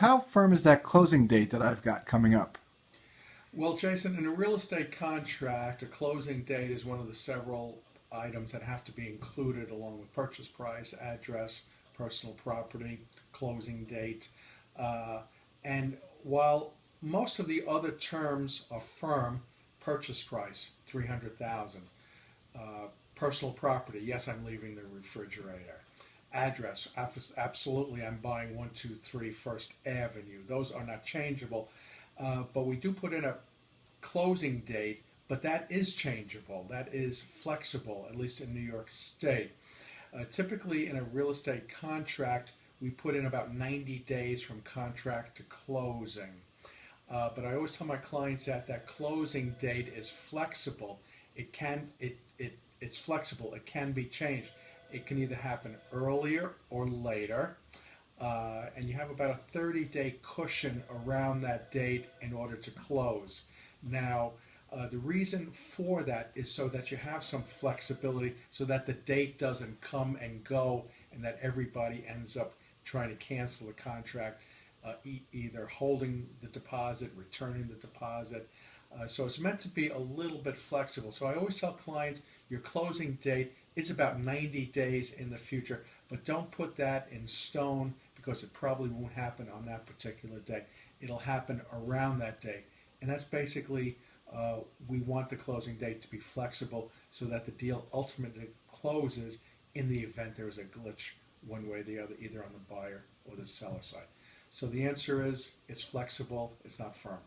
Rob, how firm is that closing date that I've got coming up? Well, Jason, in a real estate contract, a closing date is one of the several items that have to be included along with purchase price, address, personal property, closing date. Uh, and while most of the other terms are firm, purchase price, 300,000. Personal property, yes, I'm leaving the refrigerator. Address, absolutely, I'm buying 123 First Avenue. Those are not changeable. But we do put in a closing date, but that is changeable. That is flexible, at least in New York State. Typically, in a real estate contract, we put in about 90 days from contract to closing. But I always tell my clients that that closing date is flexible. It's flexible. It can be changed. It can either happen earlier or later. And you have about a 30-day cushion around that date in order to close. Now, the reason for that is so that you have some flexibility so that the date doesn't come and go and that everybody ends up trying to cancel the contract, either holding the deposit, returning the deposit. So it's meant to be a little bit flexible. So I always tell clients your closing date is about 90 days in the future, but don't put that in stone because it probably won't happen on that particular day. It'll happen around that day. And that's basically, we want the closing date to be flexible so that the deal ultimately closes in the event there is a glitch one way or the other, either on the buyer or the seller side. So the answer is it's flexible, it's not firm.